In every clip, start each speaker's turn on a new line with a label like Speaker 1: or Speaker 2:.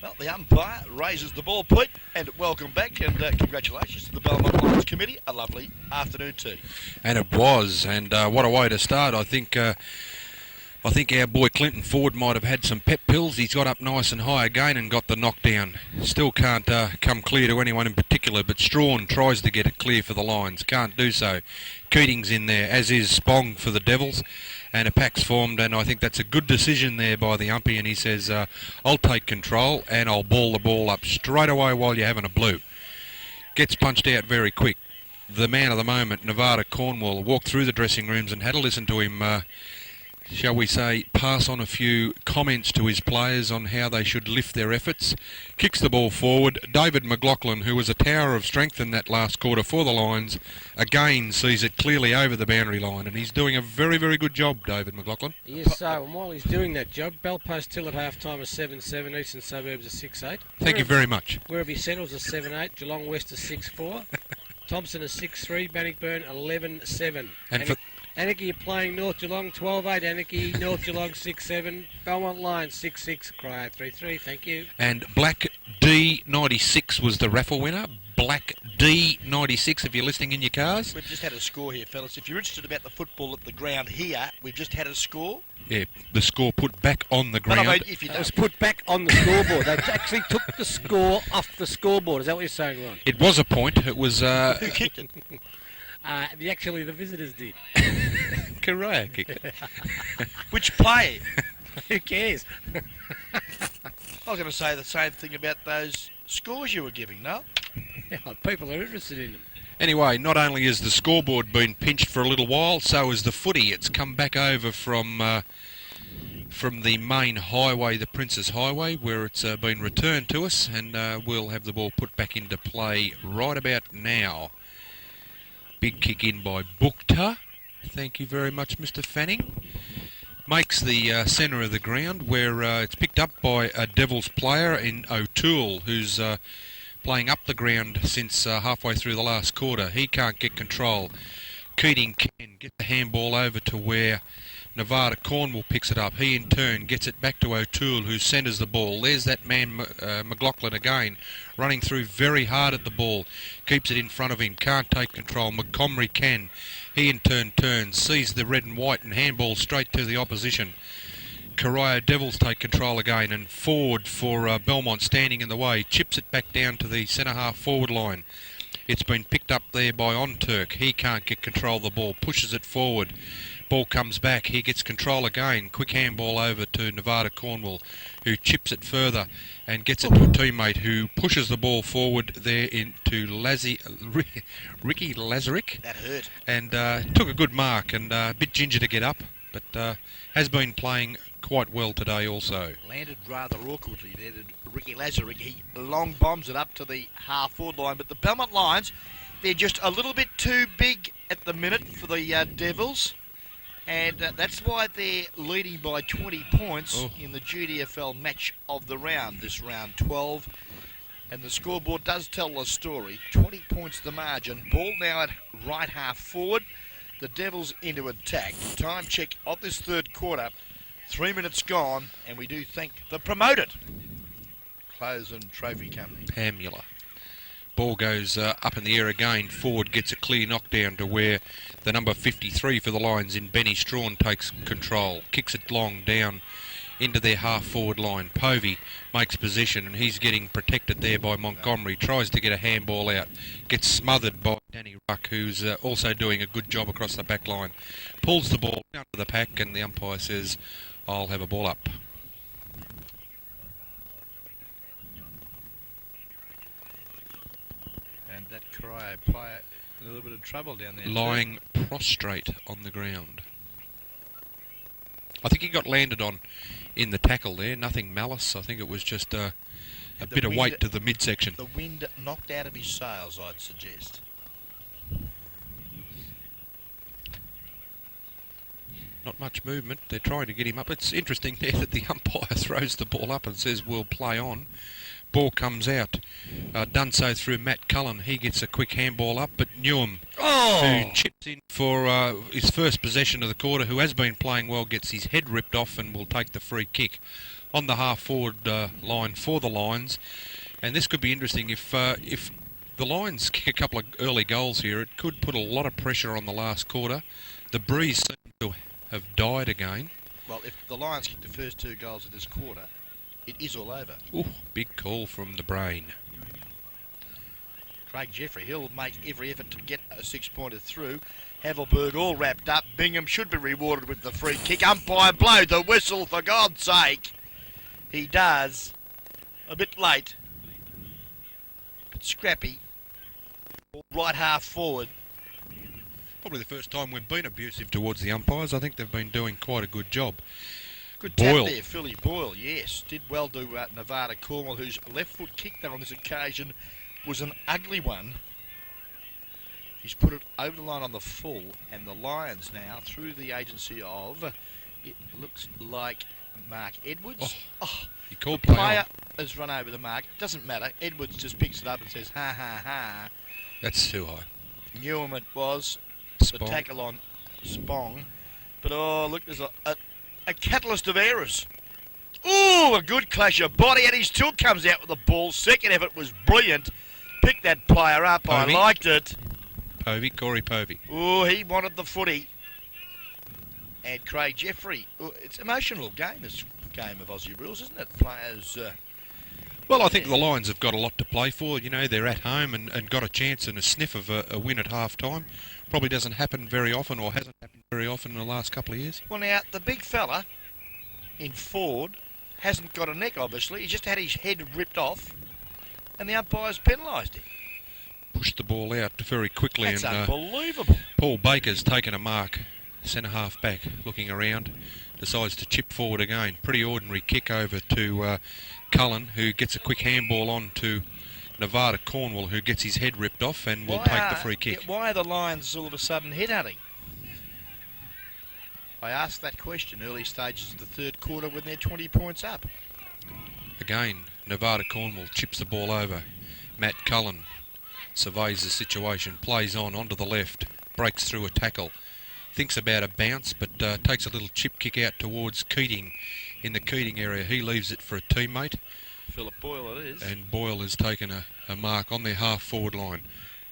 Speaker 1: Well, the umpire raises the ball, Pete, and welcome back, and congratulations to the Belmont Lions Committee. A lovely afternoon tea.
Speaker 2: And it was, and what a way to start. I think our boy Clinton Ford might have had some pep pills. He's got up nice and high again and got the knockdown. Still can't come clear to anyone in particular, but Strawn tries to get it clear for the Lions. Can't do so. Keating's in there, as is Spong for the Devils. And a pack's formed, and I think that's a good decision there by the umpy, and he says, I'll take control and I'll ball the ball up straight away while you're having a blue. Gets punched out very quick. The man of the moment, Nevada Cornwall, walked through the dressing rooms and had a listen to him, shall we say, pass on a few comments to his players on how they should lift their efforts. Kicks the ball forward. David McLaughlin, who was a tower of strength in that last quarter for the Lions, again sees it clearly over the boundary line, and he's doing a very, very good job, David McLaughlin.
Speaker 3: Yes, and while he's doing that job, Belpost Till at half-time is 7-7, Eastern Suburbs is 6-8.
Speaker 2: Thank you very much.
Speaker 3: Werribee Centrals is 7-8, Geelong West is 6-4, Thompson is 6-3, Bannockburn 11-7.
Speaker 2: And for
Speaker 3: Anarchy are playing North Geelong 12-8, Anarchy, North Geelong 6-7, Belmont Lions 6-6, Corio 3-3, thank you.
Speaker 2: And Black D96 was the raffle winner. Black D96, if you're listening in your cars.
Speaker 1: We've just had a score here, fellas. If you're interested about the football at the ground here, we've just had a score.
Speaker 2: Yeah, the score put back on the ground.
Speaker 1: But I mean, if you
Speaker 3: It was put back on the scoreboard. They actually took the score off the scoreboard. Is that what you're saying, Ron?
Speaker 2: It was a point. It was...
Speaker 1: Who kicked it?
Speaker 3: Actually, the visitors did.
Speaker 2: Corio kicked it.
Speaker 1: Which player?
Speaker 3: Who cares?
Speaker 1: I was going to say the same thing about those scores you were giving, no?
Speaker 3: Yeah, people are interested in them.
Speaker 2: Anyway, not only has the scoreboard been pinched for a little while, so has the footy. It's come back over from the main highway, the Princes Highway, where it's been returned to us, and we'll have the ball put back into play right about now. Big kick in by Bukta. Thank you very much, Mr. Fanning. Makes the centre of the ground, where it's picked up by a Devils player in O'Toole, who's playing up the ground since halfway through the last quarter. He can't get control. Keating can get the handball over to where Nevada Cornwall picks it up. He in turn gets it back to O'Toole, who centres the ball. There's that man McLaughlin again, running through very hard at the ball. Keeps it in front of him, can't take control. Montgomery can. He in turn turns, sees the red and white and handball straight to the opposition. Corio Devils take control again, and forward for Belmont standing in the way. Chips it back down to the centre half forward line. It's been picked up there by Onturk. He can't get control of the ball, pushes it forward. Ball comes back, he gets control again. Quick handball over to Nevada Cornwall, who chips it further and gets it to a teammate who pushes the ball forward there into Ricky Lazarick.
Speaker 1: That hurt.
Speaker 2: And took a good mark, and a bit ginger to get up, but has been playing quite well today also.
Speaker 1: Landed rather awkwardly there to Ricky Lazarick. He long bombs it up to the half-forward line, but the Belmont Lions, they're just a little bit too big at the minute for the Devils. And that's why they're leading by 20 points in the GDFL match of the round, this round 12. And the scoreboard does tell the story. 20 points the margin. Ball now at right half forward. The Devils into attack. Time check of this third quarter. 3 minutes gone, and we do thank the promoted Clothes and Trophy Company.
Speaker 2: Pamela. Ball goes up in the air again. Ford gets a clear knockdown to where the number 53 for the Lions in Benny Strawn takes control. Kicks it long down into their half-forward line. Povey makes position, and he's getting protected there by Montgomery. Tries to get a handball out. Gets smothered by Danny Ruck, who's also doing a good job across the back line. Pulls the ball down to the pack, and the umpire says, I'll have a ball up.
Speaker 1: And that Corio player in a little bit of trouble down there.
Speaker 2: Lying prostrate on the ground. I think he got landed on in the tackle there. Nothing malice. I think it was just a bit of weight to the midsection.
Speaker 1: The wind knocked out of his sails, I'd suggest.
Speaker 2: Not much movement. They're trying to get him up. It's interesting there that the umpire throws the ball up and says we'll play on. Ball comes out. Done so through Matt Cullen. He gets a quick handball up, but Newham, who chips in for his first possession of the quarter, who has been playing well, gets his head ripped off and will take the free kick on the half-forward line for the Lions. And this could be interesting. If the Lions kick a couple of early goals here, it could put a lot of pressure on the last quarter. The breeze seems to have died again.
Speaker 1: Well, if the Lions kick the first 2 goals of this quarter, it is all over.
Speaker 2: Ooh, big call from the brain.
Speaker 1: Craig Jeffrey, he'll make every effort to get a 6-pointer through. Havelberg all wrapped up. Bingham should be rewarded with the free kick. Umpire blow the whistle, for God's sake. He does. A bit late. But scrappy. Right half forward.
Speaker 2: Probably the first time we've been abusive towards the umpires. I think they've been doing quite a good job.
Speaker 1: Good
Speaker 2: Boyle.
Speaker 1: tap there, Philly Boyle, yes. Did well to Nevada Cornwall, whose left foot kick there on this occasion was an ugly one. He's put it over the line on the full, and the Lions now, through the agency of, it looks like Mark Edwards.
Speaker 2: He called
Speaker 1: the
Speaker 2: play
Speaker 1: player
Speaker 2: on.
Speaker 1: has run over the mark. Doesn't matter. Edwards just picks it up and says, ha, ha, ha.
Speaker 2: That's too high.
Speaker 1: Newham it was.
Speaker 2: Spong.
Speaker 1: The tackle on Spong. But, oh, look, there's a catalyst of errors. Ooh, a good clash of body, and he still comes out with the ball. Second effort was brilliant. Picked that player up.
Speaker 2: Povey.
Speaker 1: I liked it.
Speaker 2: Corey Povey.
Speaker 1: Oh, he wanted the footy. And Craig Jeffrey. Oh, it's an emotional game, this game of Aussie rules, isn't it? Players...
Speaker 2: Well, I think the Lions have got a lot to play for. You know, they're at home and got a chance and a sniff of a win at half-time. Probably doesn't happen very often, or hasn't happened very often in the last couple of years.
Speaker 1: Well, now, the big fella in Ford hasn't got a neck, obviously. He just had his head ripped off, and the umpire's penalised him.
Speaker 2: Pushed the ball out very quickly.
Speaker 1: That's
Speaker 2: and
Speaker 1: unbelievable.
Speaker 2: Paul Baker's taken a mark. Centre-half back, looking around. Decides to chip forward again. Pretty ordinary kick over to Cullen, who gets a quick handball on to Nevada Cornwall, who gets his head ripped off and will take the free kick.
Speaker 1: Why are the Lions all of a sudden headhunting? I asked that question early stages of the third quarter when they're 20 points up.
Speaker 2: Again, Nevada Cornwall chips the ball over. Matt Cullen surveys the situation, plays onto the left, breaks through a tackle, thinks about a bounce, but takes a little chip kick out towards Keating in the Keating area. He leaves it for a teammate.
Speaker 1: Philip Boyle it is.
Speaker 2: And Boyle has taken a mark on their half-forward line.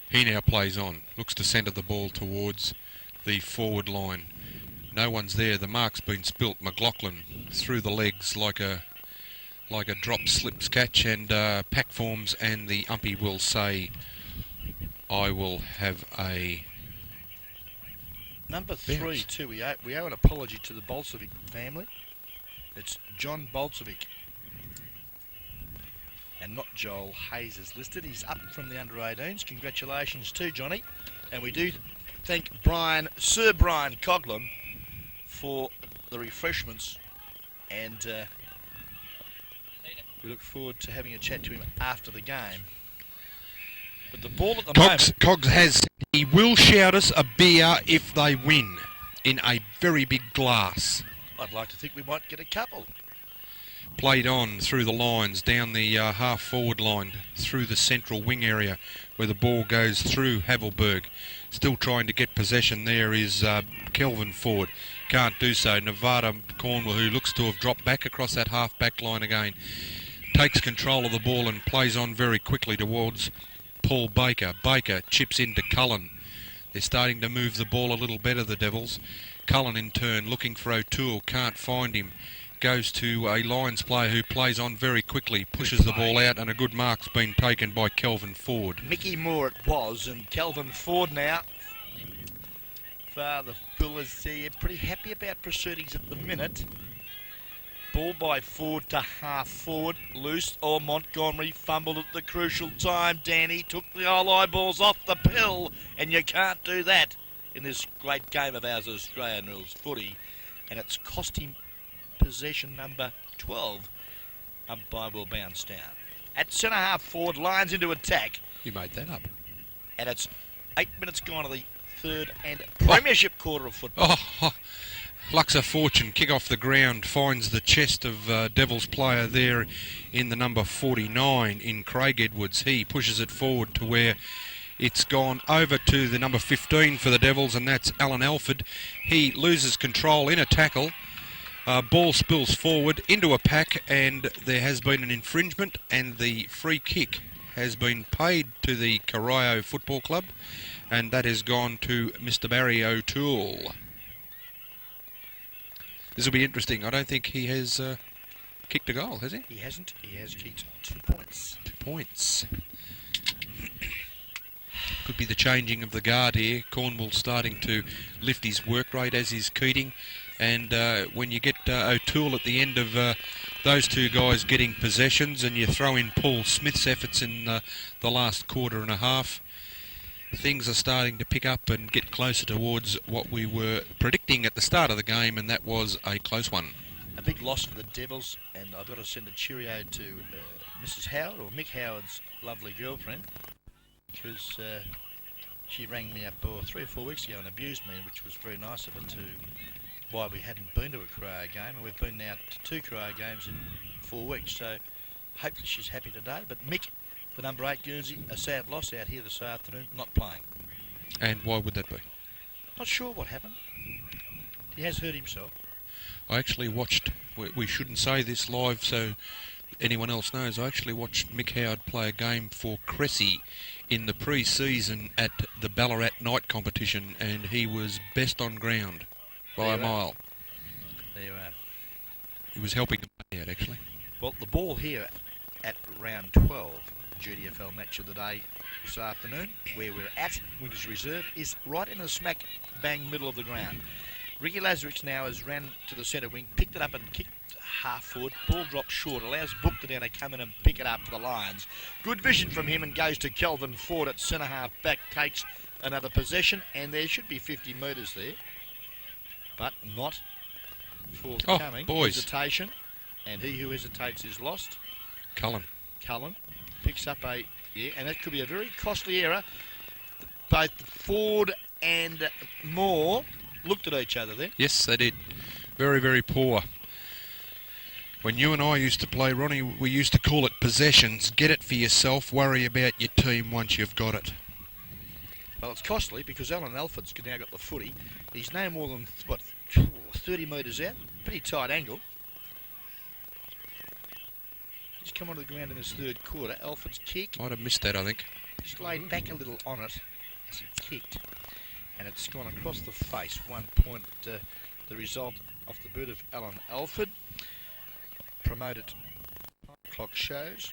Speaker 2: He now plays on, looks to centre the ball towards the forward line. No one's there. The mark's been spilt. McLaughlin through the legs like a drop slips catch, and pack forms, and the umpy will say, I will have a...
Speaker 1: Number 3, too. We owe an apology to the Bolsevic family. It's John Bolsevic. And not Joel Hayes is listed. He's up from the under-18s. Congratulations to Johnny. And we do thank Sir Brian Coghlan for the refreshments. And we look forward to having a chat to him after the game. But the ball at the moment...
Speaker 2: Cogs has said he will shout us a beer if they win in a very big glass.
Speaker 1: I'd like to think we might get a couple.
Speaker 2: Played on through the lines, down the half-forward line, through the central wing area where the ball goes through Havelberg. Still trying to get possession there is Kelvin Ford. Can't do so. Nevada Cornwall, who looks to have dropped back across that half-back line again, takes control of the ball and plays on very quickly towards Paul Baker. Baker chips into Cullen. They're starting to move the ball a little better, the Devils. Cullen in turn looking for O'Toole, can't find him. Goes to a Lions player who plays on very quickly, pushes the ball out, and a good mark's been taken by Kelvin Ford.
Speaker 1: Mickey Moore it was, and Kelvin Ford now. Father Bullers here, pretty happy about proceedings at the minute. Ball by Ford to half forward, loose, or Montgomery fumbled at the crucial time. Danny took the old eyeballs off the pill, and you can't do that in this great game of ours, Australian rules footy. And it's cost him possession number 12. Umpire will bounce down. At centre half forward, Lions into attack.
Speaker 2: You made that up.
Speaker 1: And it's 8 minutes gone to the third and premiership quarter of football.
Speaker 2: Lucks a fortune, kick off the ground, finds the chest of Devils player there in the number 49 in Craig Edwards. He pushes it forward to where it's gone over to the number 15 for the Devils, and that's Alan Alford. He loses control in a tackle. Ball spills forward into a pack, and there has been an infringement, and the free kick has been paid to the Corio Football Club, and that has gone to Mr. Barry O'Toole. This will be interesting. I don't think he has kicked a goal, has he?
Speaker 1: He hasn't. He has kicked 2 points.
Speaker 2: 2 points. Could be the changing of the guard here. Cornwall starting to lift his work rate, as is Keating. And when you get O'Toole at the end of those two guys getting possessions, and you throw in Paul Smith's efforts in the last quarter and a half, things are starting to pick up and get closer towards what we were predicting at the start of the game, and that was a close one.
Speaker 1: A big loss for the Devils, and I've got to send a cheerio to Mrs. Howard, or Mick Howard's lovely girlfriend, because she rang me up 3 or 4 weeks ago and abused me, which was very nice of her, to why we hadn't been to a Corio game, and we've been now to 2 Corio games in 4 weeks, so hopefully she's happy today. But Mick, the number 8 Guernsey, a sad loss out here this afternoon, not playing.
Speaker 2: And why would that be?
Speaker 1: Not sure what happened. He has hurt himself.
Speaker 2: I actually watched, we shouldn't say this live so anyone else knows, I actually watched Mick Howard play a game for Cressy in the pre-season at the Ballarat night competition, and he was best on ground by a mile.
Speaker 1: There you are.
Speaker 2: He was helping them out, actually.
Speaker 1: Well, the ball here at round 12, GDFL match of the day this afternoon, where we're at Winters Reserve, is right in the smack bang middle of the ground. Ricky Lazarus now has ran to the centre wing, picked it up and kicked half forward. Ball dropped short, allows Book to down to come in and pick it up for the Lions. Good vision from him, and goes to Kelvin Ford at centre half back, takes another possession, and there should be 50 metres there, but not forthcoming.
Speaker 2: Boys.
Speaker 1: Hesitation, and he who hesitates is lost.
Speaker 2: Cullen
Speaker 1: Picks up and that could be a very costly error. Both Ford and Moore looked at each other then.
Speaker 2: Yes, they did. Very, very poor. When you and I used to play, Ronnie, we used to call it possessions. Get it for yourself, worry about your team once you've got it.
Speaker 1: Well, it's costly because Alan Alford's now got the footy. He's no more than, 30 metres out. Pretty tight angle. He's come onto the ground in this third quarter. Alford's kick.
Speaker 2: Might have missed that, I think.
Speaker 1: Just laid back a little on it as he kicked. And it's gone across the face. 1 point, the result off the boot of Alan Alford. Promoted clock shows.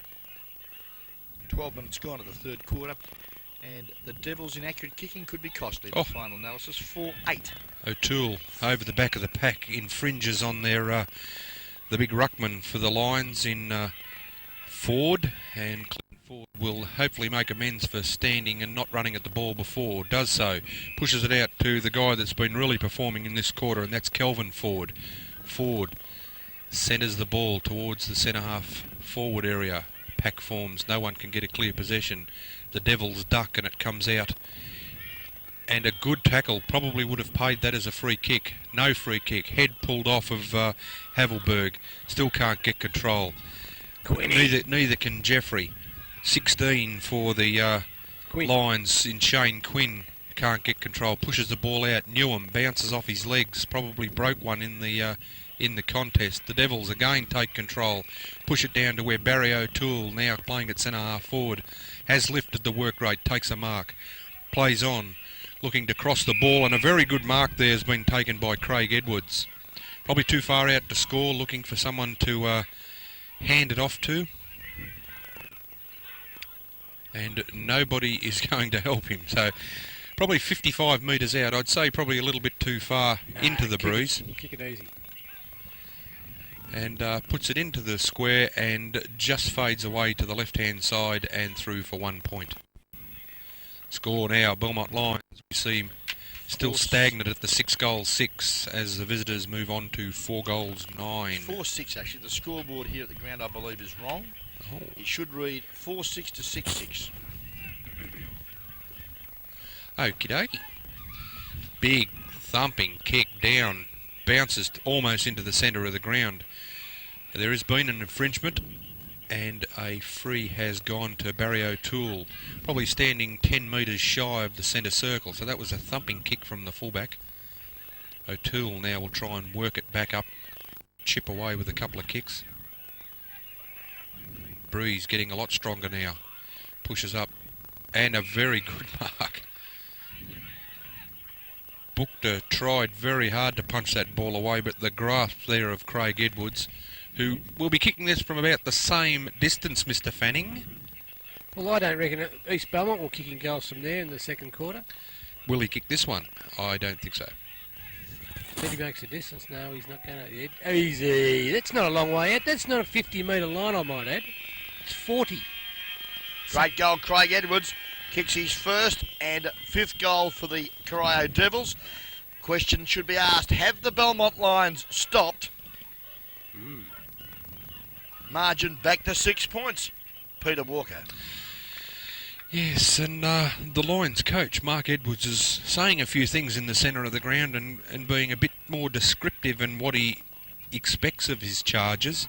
Speaker 1: 12 minutes gone to the third quarter. And the Devils' inaccurate kicking could be costly. The final analysis, 4-8.
Speaker 2: O'Toole over the back of the pack infringes on their the big ruckman for the Lions in Ford, and Clinton Ford will hopefully make amends for standing and not running at the ball before. Does so, pushes it out to the guy that's been really performing in this quarter, and that's Kelvin Ford. Ford centres the ball towards the centre half forward area. Pack forms, no one can get a clear possession. The Devils duck and it comes out. And a good tackle, probably would have paid that as a free kick. No free kick. Head pulled off of Havelberg. Still can't get control. Neither can Jeffrey. 16 for the Lions in Shane Quinn. Can't get control. Pushes the ball out. Newham bounces off his legs. Probably broke one in the contest. The Devils again take control. Push it down to where Barry O'Toole, now playing at centre half forward, has lifted the work rate. Takes a mark. Plays on. Looking to cross the ball, and a very good mark there has been taken by Craig Edwards. Probably too far out to score, looking for someone to hand it off to. And nobody is going to help him. So probably 55 metres out. I'd say probably a little bit too far into the breeze.
Speaker 3: Kick it easy.
Speaker 2: And puts it into the square and just fades away to the left-hand side and through for 1 point. Score now, Belmont Lions. We see still stagnant at the 6-6 as the visitors move on to 4-9.
Speaker 1: 4-6 actually. The scoreboard here at the ground, I believe, is wrong.
Speaker 2: Oh.
Speaker 1: It should read 4-6 to 6-6.
Speaker 2: Okie dokie. big thumping kick down, bounces almost into the centre of the ground. There has been an infringement, and a free has gone to Barry O'Toole, probably standing 10 metres shy of the centre circle. So that was a thumping kick from the fullback. O'Toole now will try and work it back up, chip away with a couple of kicks. Breeze getting a lot stronger now. Pushes up, and a very good mark. Bookter tried very hard to punch that ball away, but the grasp there of Craig Edwards, who will be kicking this from about the same distance, Mr. Fanning.
Speaker 3: Well, I don't reckon East Belmont will kicking goals from there in the second quarter.
Speaker 2: Will he kick this one? I don't think so.
Speaker 3: Then he makes a distance. No, he's not going to. Easy. That's not a long way out. That's not a 50-metre line, I might add. It's 40.
Speaker 1: Great goal, Craig Edwards. Kicks his first and fifth goal for the Corio Devils. Question should be asked, have the Belmont Lions stopped? Margin back to 6 points. Peter Walker.
Speaker 2: Yes, and the Lions coach, Mark Edwards, is saying a few things in the centre of the ground and being a bit more descriptive in what he expects of his charges.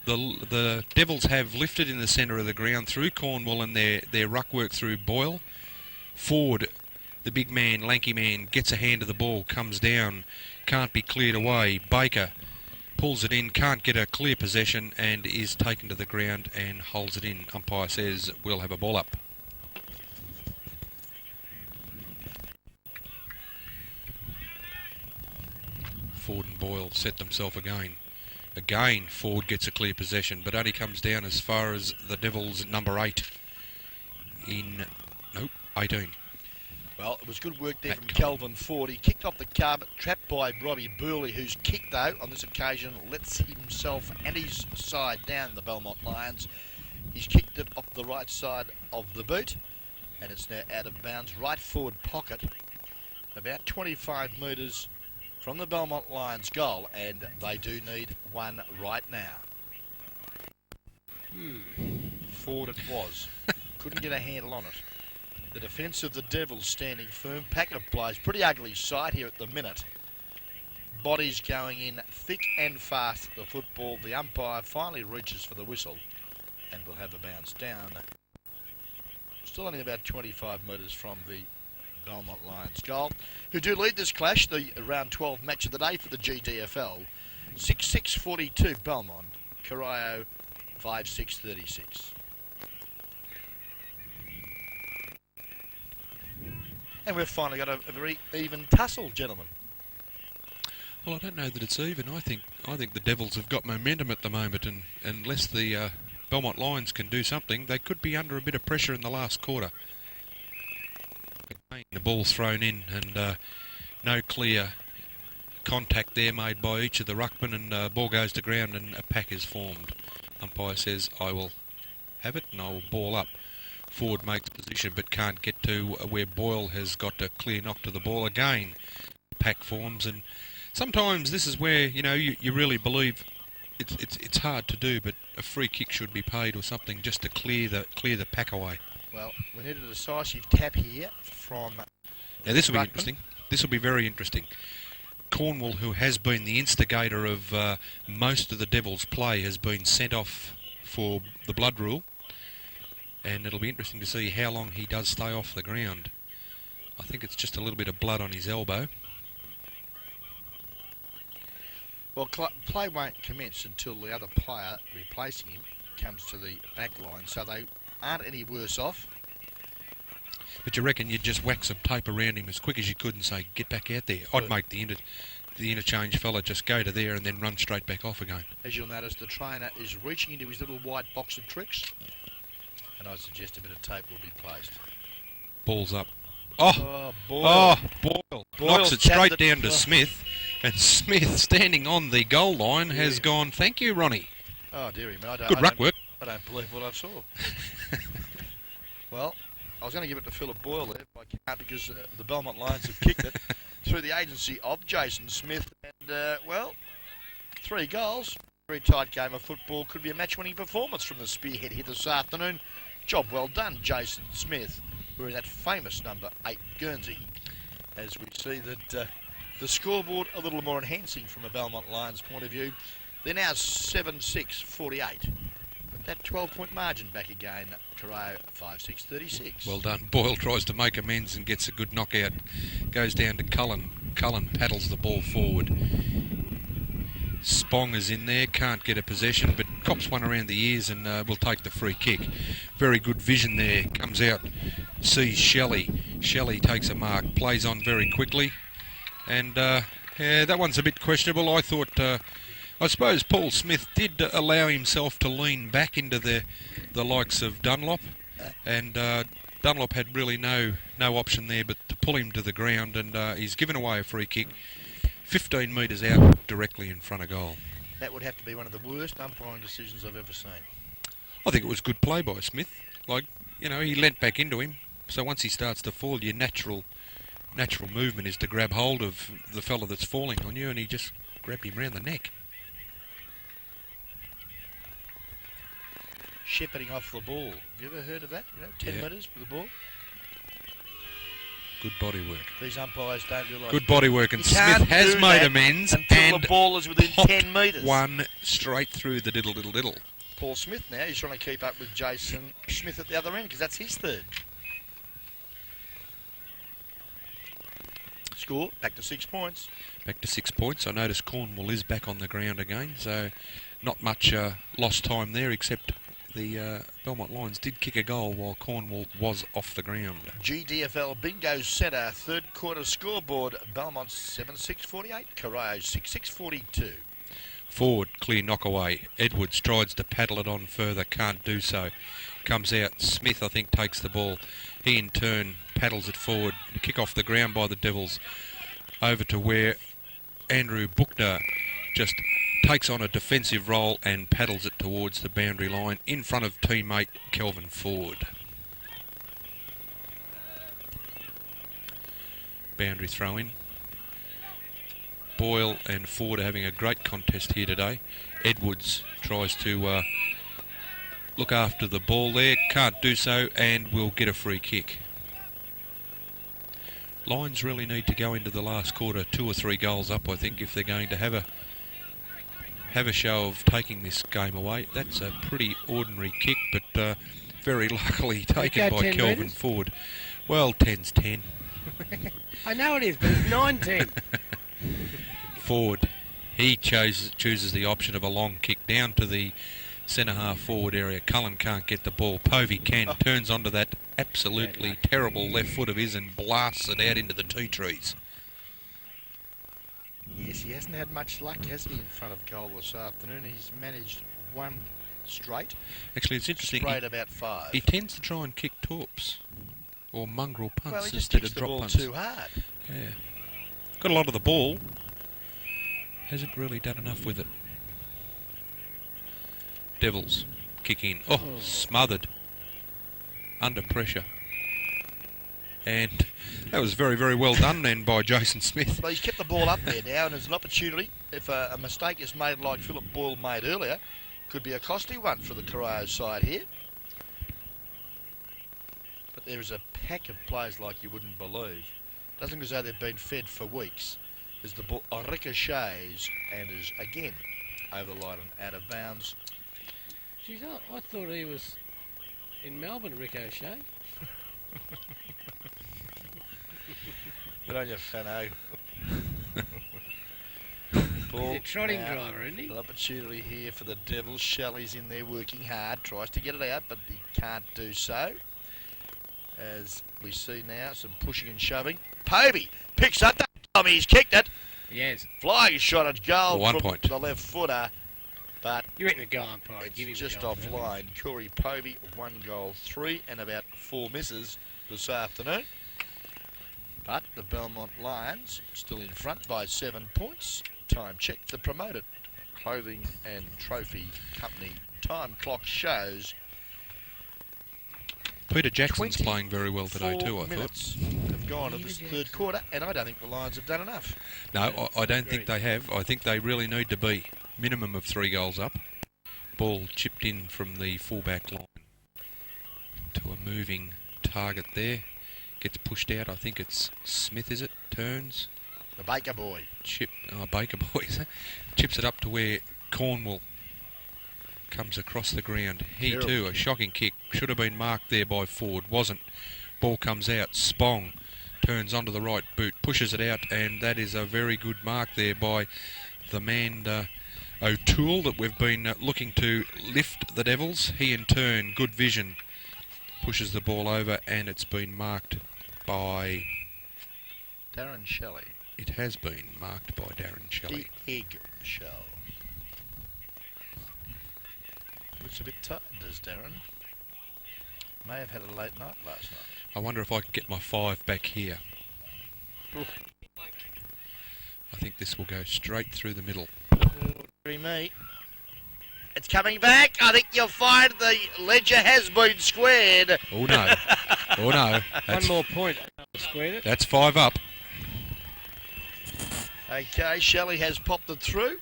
Speaker 2: The Devils have lifted in the centre of the ground through Cornwall and their ruck work through Boyle. Ford, the big man, lanky man, gets a hand of the ball, comes down, can't be cleared away. Baker pulls it in, can't get a clear possession, and is taken to the ground and holds it in. Umpire says we'll have a ball up. Ford and Boyle set themselves again. Again, Ford gets a clear possession, but only comes down as far as the Devils' number 8 in... Nope, 18.
Speaker 1: Well, it was good work there from Kelvin Ford. He kicked off the carpet, trapped by Robbie Burley, whose kick, though, on this occasion, lets himself and his side down the Belmont Lions. He's kicked it off the right side of the boot, and it's now out of bounds, right forward pocket, about 25 metres from the Belmont Lions goal, and they do need one right now. Ford it was. Couldn't get a handle on it. The defence of the Devils standing firm. Packet of players. Pretty ugly sight here at the minute. Bodies going in thick and fast at the football. The umpire finally reaches for the whistle and will have a bounce down. Still only about 25 metres from the Belmont Lions goal, who do lead this clash, the round 12 match of the day for the GDFL. 6-6-42 Belmont, Corio 5-6-36. And we've finally got a very even tussle, gentlemen.
Speaker 2: Well, I don't know that it's even. I think the Devils have got momentum at the moment, and unless the Belmont Lions can do something, they could be under a bit of pressure in the last quarter. The ball's thrown in, and no clear contact there made by each of the ruckmen, and ball goes to ground and a pack is formed. Umpire says, I will have it and I will ball up. Ford makes position but can't get to where Boyle has got a clear knock to the ball. Again, pack forms, and sometimes this is where, you know, you really believe it's hard to do, but a free kick should be paid or something just to clear the pack away.
Speaker 1: Well, we need a decisive tap here from...
Speaker 2: Now this will be interesting. This will be very interesting. Cornwall, who has been the instigator of most of the Devils' play, has been sent off for the blood rule, and it'll be interesting to see how long he does stay off the ground. I think it's just a little bit of blood on his elbow.
Speaker 1: Well, play won't commence until the other player replacing him comes to the back line, so they aren't any worse off.
Speaker 2: But you reckon you'd just whack some tape around him as quick as you could and say, get back out there? I'd make the interchange fella just go to there and then run straight back off again.
Speaker 1: As you'll notice, the trainer is reaching into his little white box of tricks, and I suggest a bit of tape will be placed.
Speaker 2: Ball's up. Oh,
Speaker 1: Boyle.
Speaker 2: Boyle. Knocks it straight down to Smith, and Smith, standing on the goal line, has gone, thank you, Ronnie.
Speaker 1: Oh, dearie me.
Speaker 2: Good ruck work.
Speaker 1: I don't believe what I saw. Well, I was going to give it to Philip Boyle there, but I can't because the Belmont Lions have kicked it through the agency of Jason Smith. And, well, 3 goals. Very tight game of football. Could be a match-winning performance from the spearhead here this afternoon. Job well done, Jason Smith, wearing that famous number 8 Guernsey. as we see that the scoreboard a little more enhancing from a Belmont Lions point of view. They're now 7-6-48. But that 12-point margin back again, Corio 5-6-36.
Speaker 2: Well done. Boyle tries to make amends and gets a good knockout. Goes down to Cullen. Cullen paddles the ball forward. Spong is in there, can't get a possession, but cops one around the ears and will take the free kick. Very good vision there. Comes out, sees Shelley. Shelley takes a mark, plays on very quickly. And yeah, that one's a bit questionable. I thought, I suppose Paul Smith did allow himself to lean back into the likes of Dunlop. And Dunlop had really no option there but to pull him to the ground, and he's given away a free kick 15 metres out directly in front of goal.
Speaker 1: That would have to be one of the worst umpiring decisions I've ever seen.
Speaker 2: I think it was good play by Smith. Like, you know, he leant back into him, so once he starts to fall, your natural movement is to grab hold of the fella that's falling on you, and he just grabbed him round the neck.
Speaker 1: Shepherding off the ball. Have you ever heard of that? 10 metres for the ball.
Speaker 2: Good body work.
Speaker 1: These umpires don't realise.
Speaker 2: Good body work, and Smith has made amends
Speaker 1: until
Speaker 2: and
Speaker 1: the ball is within 10 metres.
Speaker 2: One straight through the diddle.
Speaker 1: Paul Smith now, he's trying to keep up with Jason Smith at the other end because that's his third. Score, back to 6 points.
Speaker 2: Back to 6 points. I notice Cornwall is back on the ground again, so not much lost time there, except the Belmont Lions did kick a goal while Cornwall was off the ground.
Speaker 1: GDFL Bingo Centre, third quarter scoreboard, Belmont 7-6-48, Corio 6-6-42.
Speaker 2: Forward, clear knockaway. Edwards tries to paddle it on further, can't do so. Comes out, Smith I think takes the ball. He in turn paddles it forward, kick off the ground by the Devils. Over to where Andrew Buchner just takes on a defensive role and paddles it towards the boundary line in front of teammate Kelvin Ford. Boundary throw in. Boyle and Ford are having a great contest here today. Edwards tries to look after the ball there, can't do so, and will get a free kick. Lions really need to go into the last quarter 2 or 3 goals up, I think, if they're going to have a show of taking this game away. That's a pretty ordinary kick, but very luckily taken by Kelvin Ford. Well, 10's 10.
Speaker 3: I know it is, but it's 9-10.
Speaker 2: Ford, he chooses the option of a long kick down to the centre half forward area. Cullen can't get the ball. Povey can, turns onto that absolutely terrible left foot of his and blasts it out into the tea trees.
Speaker 1: Yes, he hasn't had much luck, has he, in front of goal this afternoon? He's managed one straight.
Speaker 2: Actually, it's interesting.
Speaker 1: Sprayed about 5.
Speaker 2: He tends to try and kick torps or mongrel punts
Speaker 1: well, he just
Speaker 2: instead
Speaker 1: kicks
Speaker 2: of
Speaker 1: the
Speaker 2: drop
Speaker 1: ball
Speaker 2: punts.
Speaker 1: too hard.
Speaker 2: Yeah. Got a lot of the ball. Hasn't really done enough with it. Devils kick in. Oh, smothered. Under pressure. And that was very, very well done then by Jason Smith.
Speaker 1: Well, he's kept the ball up there now, and there's an opportunity. If a mistake is made like Philip Boyle made earlier, could be a costly one for the Corio side here. But there is a pack of players like you wouldn't believe. Doesn't look as though they've been fed for weeks. As the ball ricochets and is again over the line and out of bounds.
Speaker 3: Jeez, I thought he was in Melbourne, Ricochet.
Speaker 1: Good on you, Fano.
Speaker 3: He's a trotting driver, isn't he?
Speaker 1: An opportunity here for the Devils. Shelley's in there working hard, tries to get it out, but he can't do so. As we see now, some pushing and shoving. Povey picks up that time. He's kicked it.
Speaker 3: Yes.
Speaker 1: Flying shot at goal
Speaker 2: 1
Speaker 1: from
Speaker 2: point.
Speaker 1: the left footer, but
Speaker 3: You reckon a goal umpire? Give him
Speaker 1: it's just
Speaker 3: the goal,
Speaker 1: offline. Corey Povey, 1 goal, 3 and about 4 misses this afternoon. But the Belmont Lions still in front by 7 points. Time check, the promoted clothing and trophy company time clock shows
Speaker 2: Peter Jackson's playing very well today too, I
Speaker 1: minutes
Speaker 2: thought.
Speaker 1: have gone of this third quarter, and I don't think the Lions have done enough.
Speaker 2: No, I don't think they have. I think they really need to be minimum of 3 goals up. Ball chipped in from the fullback line to a moving target there. Gets pushed out. I think it's Smith, is it? Turns.
Speaker 1: The Baker boy.
Speaker 2: Baker boys. Chips it up to where Cornwall comes across the ground. He
Speaker 1: Terrible
Speaker 2: too, a
Speaker 1: kick.
Speaker 2: shocking kick. Should have been marked there by Ford. Wasn't. Ball comes out. Spong turns onto the right boot. Pushes it out. And that is a very good mark there by the man O'Toole that we've been looking to lift the Devils. He in turn, good vision, pushes the ball over and it's been marked by...
Speaker 1: Darren Shelley.
Speaker 2: It has been marked by Darren Shelley.
Speaker 1: The egg shell. Looks a bit tired, does Darren? May have had a late night last night.
Speaker 2: I wonder if I can get my 5 back here.
Speaker 3: Oof.
Speaker 2: I think this will go straight through the middle.
Speaker 1: Me. It's coming back. I think you'll find the ledger has been squared.
Speaker 2: Oh no. Oh no.
Speaker 3: One
Speaker 2: That's,
Speaker 3: more point. Squared it.
Speaker 2: that's 5 up.
Speaker 1: Okay, Shelley has popped it through.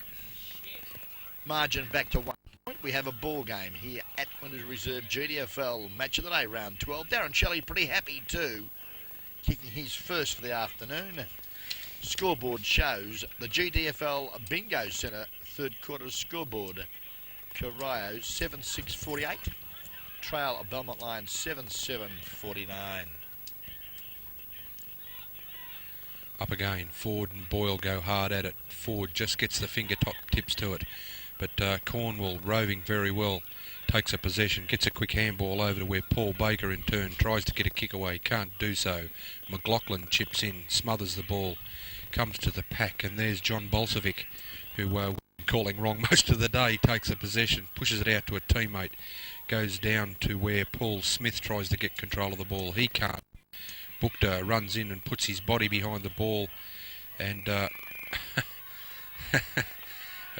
Speaker 1: Margin back to 1 point. We have a ball game here at Winners Reserve GDFL Match of the Day, round 12. Darren Shelley pretty happy too, kicking his first for the afternoon. Scoreboard shows the GDFL Bingo Centre third quarter scoreboard. Corio 7-6-48. Trail of Belmont Lions 7-7-49.
Speaker 2: Up again. Ford and Boyle go hard at it. Ford just gets the fingertop tips to it. But Cornwall roving very well. Takes a possession, gets a quick handball over to where Paul Baker in turn tries to get a kick away. Can't do so. McLaughlin chips in, smothers the ball. Comes to the pack, and there's John Bolsevic, who calling wrong most of the day, takes a possession, pushes it out to a teammate, goes down to where Paul Smith tries to get control of the ball. He can't. Bukta runs in and puts his body behind the ball, and a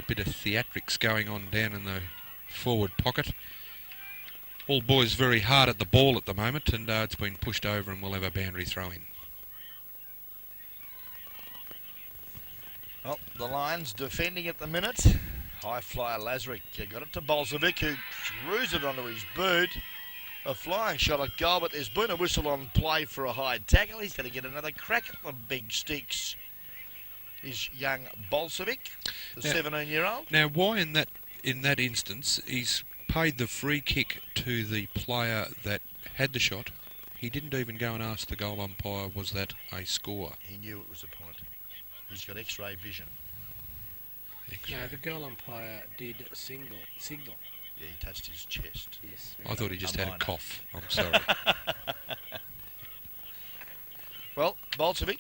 Speaker 2: bit of theatrics going on down in the forward pocket. All boys very hard at the ball at the moment, and it's been pushed over and we'll have a boundary throw in.
Speaker 1: Well, the Lions defending at the minute. High flyer Lazarick got it to Bolsevic, who screws it onto his boot. A flying shot at goal, but there's been a whistle on play for a high tackle. He's going to get another crack at the big sticks. Is young Bolsevic, the 17-year-old.
Speaker 2: Now, why in that instance he's paid the free kick to the player that had the shot? He didn't even go and ask the goal umpire, was that a score?
Speaker 1: He knew it was a point. He's got X-ray vision.
Speaker 3: No, the goal umpire did signal.
Speaker 1: Yeah, he touched his chest.
Speaker 3: Yes.
Speaker 2: I thought he just
Speaker 1: A
Speaker 2: had a
Speaker 1: minor.
Speaker 2: cough. I'm sorry.
Speaker 1: Well, Bolsevic,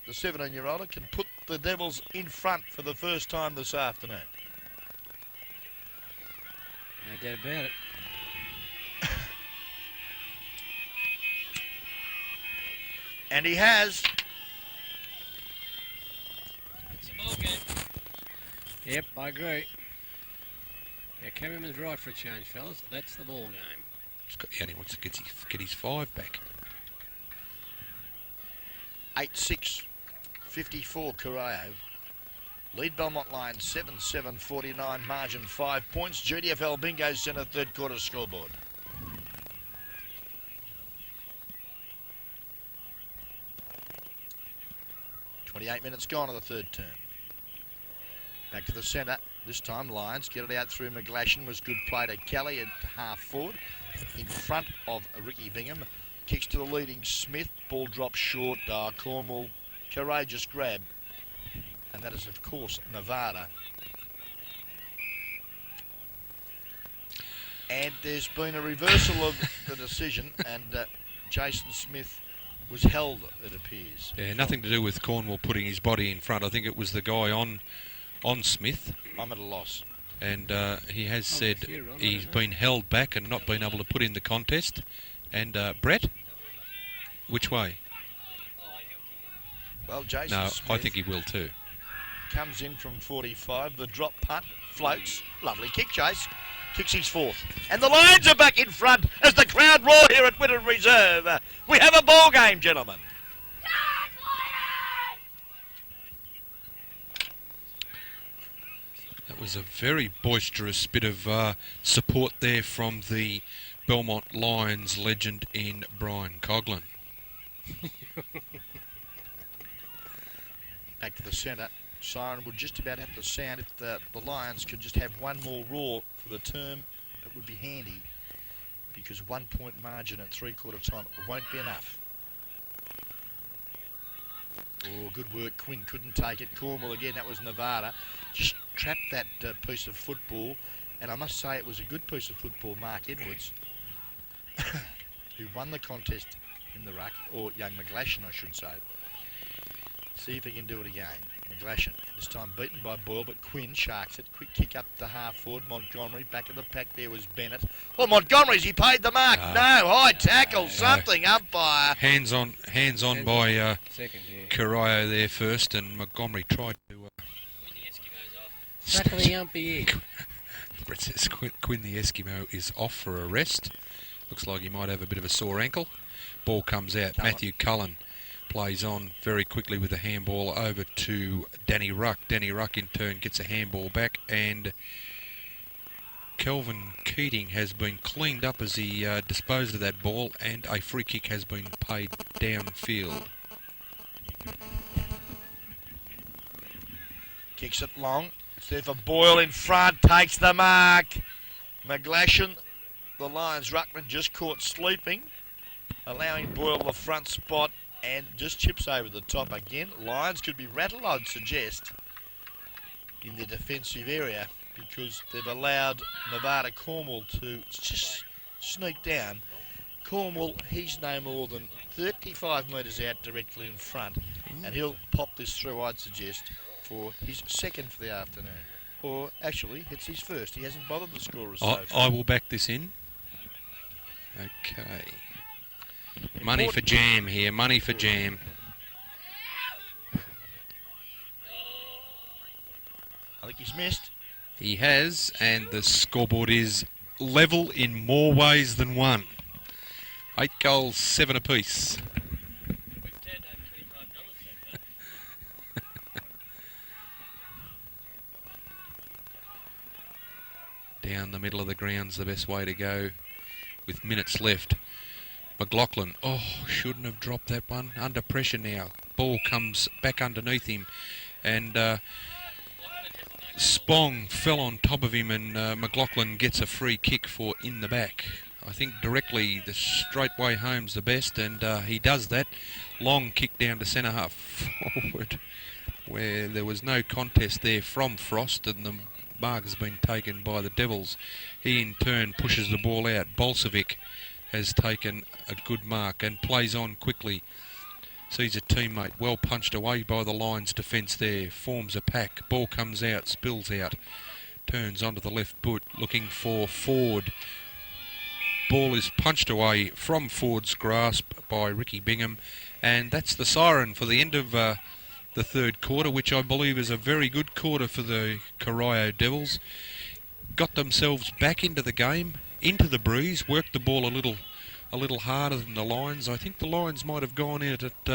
Speaker 1: the 17-year-old, can put the Devils in front for the first time this afternoon.
Speaker 3: No doubt about it.
Speaker 1: And he has.
Speaker 3: Yep, I agree. Yeah, Cameron's right for a change, fellas. That's the ball game.
Speaker 2: And he wants to get his 5 back.
Speaker 1: 8-6, 54 Corio. Lead Belmont Lions 7-7-49, margin 5 points. GDFL Bingo Centre third quarter scoreboard. .28 minutes gone of the third term. Back to the centre. This time Lions get it out through McGlashan. Was good play to Kelly at half forward. In front of Ricky Bingham. Kicks to the leading Smith. Ball drops short. Cornwall. Courageous grab. And that is, of course, Nevada. And there's been a reversal of the decision, and Jason Smith was held, it appears.
Speaker 2: Yeah, nothing to do with Cornwall putting his body in front. I think it was the guy on Smith.
Speaker 1: I'm at a loss.
Speaker 2: And he has said
Speaker 3: you're right,
Speaker 2: he's
Speaker 3: isn't
Speaker 2: been held back and not been able to put in the contest. And Brett, which way?
Speaker 1: Well, Jason
Speaker 2: No,
Speaker 1: Smith
Speaker 2: I think he will too.
Speaker 1: comes in from 45. The drop punt floats. Lovely kick, Chase. Kicks his 4th. And the Lions are back in front as the crowd roar here at Winners Reserve. We have a ball game, gentlemen.
Speaker 2: That was a very boisterous bit of support there from the Belmont Lions legend in Brian Coughlin.
Speaker 1: Back to the centre. Siren would just about have to sound. If the Lions could just have one more roar for the term, it would be handy, because 1 point margin at three-quarter time won't be enough. Oh, good work. Quinn couldn't take it. Cornwall again, that was Nevada. Just trapped that piece of football, and I must say it was a good piece of football, Mark Edwards, who won the contest in the ruck, or young McGlashan, I should say. See if he can do it again. McGlashan, this time beaten by Boyle, but Quinn sharks it. Quick kick up to half forward. Montgomery, back in the pack there was Bennett. Oh, Montgomery's, he paid the mark. No, high tackle, something, umpire.
Speaker 2: Hands on by
Speaker 3: Second, yeah.
Speaker 2: Corio there first, and Montgomery tried to...
Speaker 3: Tackle the umpire.
Speaker 2: Brett says Quinn the Eskimo is off for a rest. Looks like he might have a bit of a sore ankle. Ball comes out. Matthew Cullen plays on very quickly with the handball over to Danny Ruck. Danny Ruck in turn gets a handball back, and Kelvin Keating has been cleaned up as he disposed of that ball, and a free kick has been paid downfield.
Speaker 1: Kicks it long. It's there for Boyle in front. Takes the mark. McGlashan, the Lions ruckman, just caught sleeping, allowing Boyle the front spot, and just chips over the top again. Lions could be rattled, I'd suggest, in the defensive area, because they've allowed Nevada Cornwall to just sneak down. Cornwall, he's no more than 35 metres out directly in front, and he'll pop this through, I'd suggest, for his second for the afternoon. Or actually, it's his first. He hasn't bothered the scorers so far.
Speaker 2: I will back this in. Okay. Money for Jam here, money for Jam.
Speaker 1: I think he's missed.
Speaker 2: He has, and the scoreboard is level in more ways than one. 8 goals, 7 apiece. Down the middle of the ground's the best way to go with minutes left. McLaughlin, shouldn't have dropped that one. Under pressure now. Ball comes back underneath him, and Spong fell on top of him, and McLaughlin gets a free kick for in the back. I think directly the straight way home's the best, and he does that. Long kick down to centre half forward, where there was no contest there from Frost, and the mark has been taken by the Devils. He in turn pushes the ball out. Bolsevic has taken a good mark and plays on quickly. Sees a teammate well punched away by the Lions defence there. Forms a pack. Ball comes out, spills out. Turns onto the left boot, looking for Ford. Ball is punched away from Ford's grasp by Ricky Bingham. And that's the siren for the end of the third quarter, which I believe is a very good quarter for the Corio Devils. Got themselves back into the game, into the breeze, worked the ball a little harder than the Lions. I think the Lions might have gone in at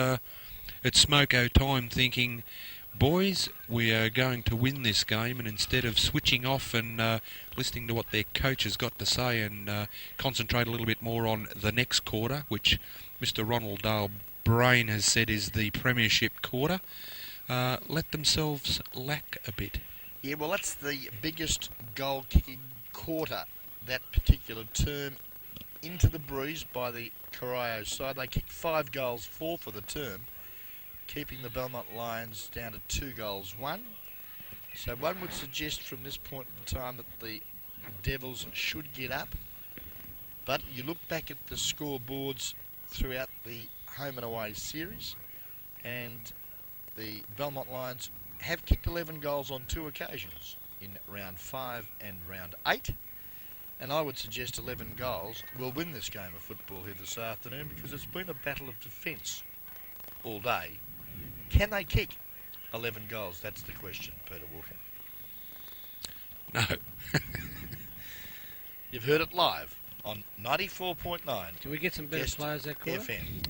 Speaker 2: Smoko time thinking, boys, we are going to win this game, and instead of switching off and listening to what their coach has got to say and concentrate a little bit more on the next quarter, which Mr. Ronald Dale Brain has said is the premiership quarter, let themselves lack a bit.
Speaker 1: Yeah, well, that's the biggest goal-kicking quarter that particular term into the breeze by the Corio side. They kicked 5 goals, 4 for the term, keeping the Belmont Lions down to 2 goals, 1. So one would suggest from this point in time that the Devils should get up. But you look back at the scoreboards throughout the home and away series, and the Belmont Lions have kicked 11 goals on 2 occasions, in round 5 and round 8. And I would suggest 11 goals will win this game of football here this afternoon, because it's been a battle of defence all day. Can they kick 11 goals? That's the question, Peter Walker.
Speaker 2: No.
Speaker 1: You've heard it live on 94.9.
Speaker 3: Can we get some better players that quarter?
Speaker 1: FM.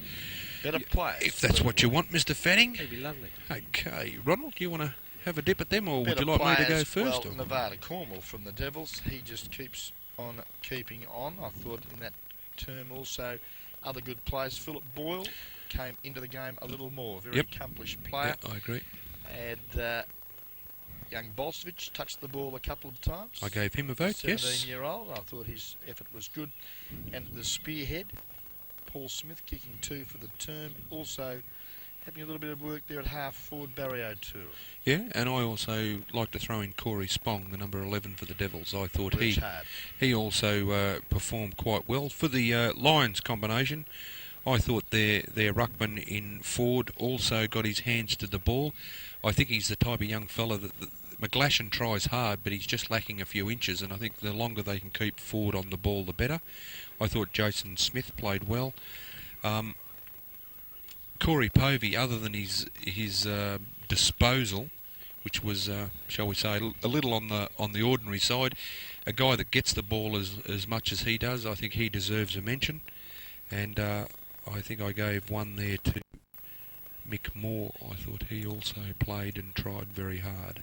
Speaker 1: Better players.
Speaker 2: If that's what you want, Mr. Fanning.
Speaker 3: That'd be lovely.
Speaker 2: Okay. Ronald, do you want to have a dip at them, or would
Speaker 1: Better
Speaker 2: you like me to go
Speaker 1: players,
Speaker 2: first?
Speaker 1: Well, Nevada Cornwall from the Devils. He just keeps on keeping on. I thought in that term also other good players. Philip Boyle came into the game a little more. Very
Speaker 2: Yep.
Speaker 1: accomplished player.
Speaker 2: Yeah, I agree.
Speaker 1: And young Bolsevich touched the ball a couple of times.
Speaker 2: I gave him a vote, yes.
Speaker 1: 17-year-old. I thought his effort was good. And the spearhead, Paul Smith, kicking 2 for the term. Also having a little bit of work there at half forward, Barry O'Toole.
Speaker 2: Yeah, and I also like to throw in Corey Spong, the number 11 for the Devils. I thought
Speaker 1: Works hard.
Speaker 2: he also performed quite well. For the Lions combination, I thought their ruckman in forward also got his hands to the ball. I think he's the type of young fella that McGlashan tries hard, but he's just lacking a few inches, and I think the longer they can keep forward on the ball, the better. I thought Jason Smith played well. Corey Povey, other than his disposal, which was, shall we say, a little on the ordinary side, a guy that gets the ball as much as he does, I think he deserves a mention. And I think I gave one there to Mick Moore. I thought he also played and tried very hard.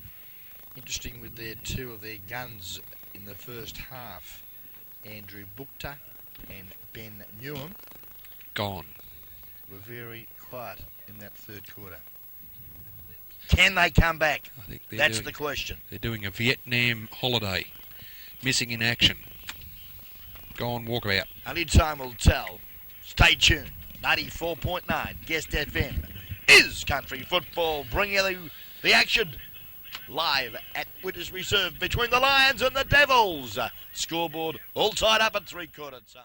Speaker 1: Interesting with their 2 of their guns in the first half. Andrew Bukta and Ben Newham
Speaker 2: Gone.
Speaker 1: were very quiet in that third quarter. Can they come back?
Speaker 2: I think
Speaker 1: That's the question.
Speaker 2: They're doing a Vietnam holiday. Missing in action. Gone walkabout.
Speaker 1: Only time will tell. Stay tuned. 94.9 Guest FM is country football, bringing you the action live at Winners Reserve between the Lions and the Devils. Scoreboard all tied up at 3/4 time.